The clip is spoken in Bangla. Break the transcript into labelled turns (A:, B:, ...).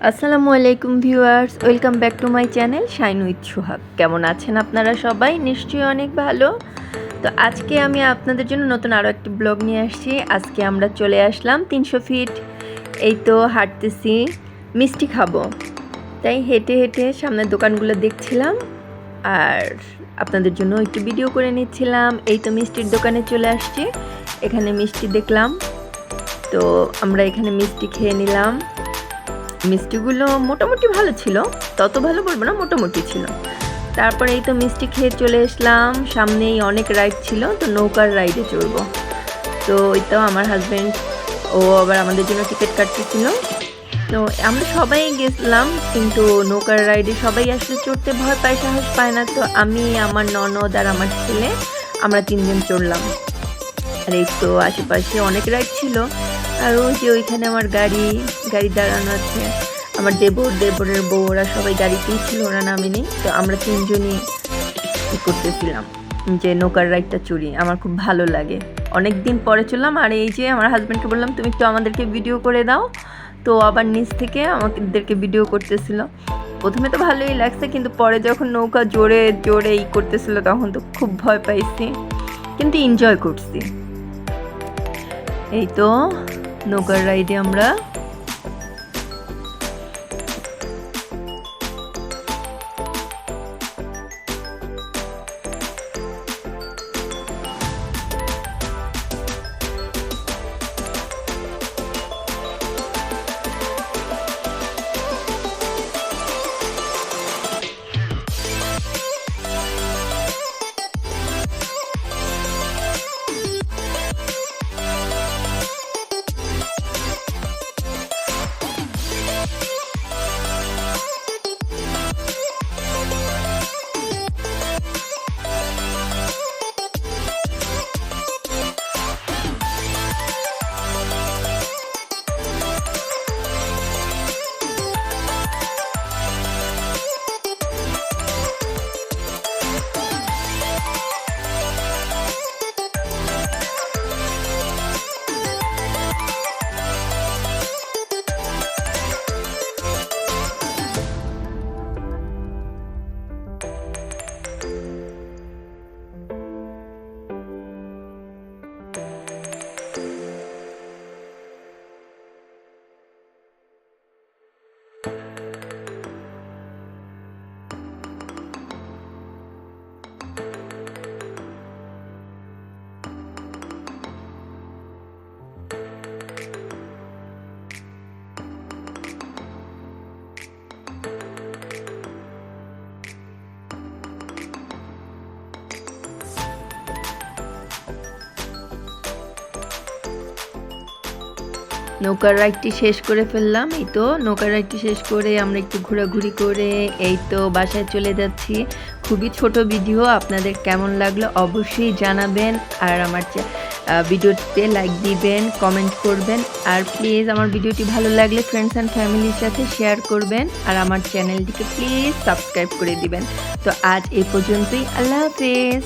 A: আসসালামু আলাইকুম viewers, welcome back to my channel shine with Sohag. কেমন আছেন আপনারা সবাই? নিশ্চয়ই অনেক ভালো। তো আজকে আমি আপনাদের জন্য নতুন আরও একটি ব্লগ নিয়ে আসছি। আজকে আমরা চলে আসলাম 300 ফিট। এই তো হাঁটতেছি, মিষ্টি খাবো, তাই হেঁটে হেঁটে সামনের দোকানগুলো দেখছিলাম আর আপনাদের জন্য একটু ভিডিও করে নিচ্ছিলাম। এই তো মিষ্টির দোকানে চলে আসছি, এখানে মিষ্টি দেখলাম, তো আমরা এখানে মিষ্টি খেয়ে নিলাম। মিষ্টিগুলো মোটামুটি ভালো ছিল, তত ভালো বলবো না, মোটামুটি ছিল। তারপরে এই তো মিষ্টি খেয়ে চলে আসলাম, সামনেই অনেক রাইড ছিল, তো নৌকার রাইডে চড়বো। তো ওই তো আমার হাজব্যান্ড, ও আবার আমাদের জন্য টিকিট কাটতেছিল। তো আমরা সবাই গেছিলাম, কিন্তু নৌকার রাইডে সবাই আসলে চড়তে ভয় পায়, সাহস পায় না। তো আমি, আমার ননদ আর আমার ছেলে, আমরা 3জন চড়লাম। আর এই তো আশেপাশে অনেক রাইড ছিল। আর ওই যে ওইখানে আমার গাড়ি দাঁড়ানো আছে, আমার দেবরের বউ, ওরা সবাই গাড়িতেই ছিল, ওরা নামেনি। তো আমরা 3জনই করতেছিলাম যে নৌকার রাইডটা চড়ি, আমার খুব ভালো লাগে। অনেক দিন পরে চললাম। আর এই যে আমার হাজব্যান্ডকে বললাম তুমি একটু আমাদেরকে ভিডিও করে দাও, তো আবার নিচ থেকে আমাদেরকে ভিডিও করতেছিল। প্রথমে তো ভালোই লাগছে, কিন্তু পরে যখন নৌকা জোরে জোরে করতেছিল তখন তো খুব ভয় পাইছি, কিন্তু এনজয় করছি। এই তো নৌকার রাইডে আমরা নৌকার রাইডটি শেষ করে ফেললাম। এই তো নৌকার রাইডটি শেষ করে আমরা একটু ঘোরাঘুরি করে এই তো বাসায় চলে যাচ্ছি। খুবই ছোট ভিডিও, আপনাদের কেমন লাগলো অবশ্যই জানাবেন। আর আমার ভিডিওতে লাইক দিবেন, কমেন্ট করবেন। আর প্লিজ আমার ভিডিওটি ভালো লাগলে ফ্রেন্ডস অ্যান্ড ফ্যামিলির সাথে শেয়ার করবেন। আর আমার চ্যানেলটিকে প্লিজ সাবস্ক্রাইব করে দিবেন। তো আজ এই পর্যন্তই, আল্লাহ হাফেজ।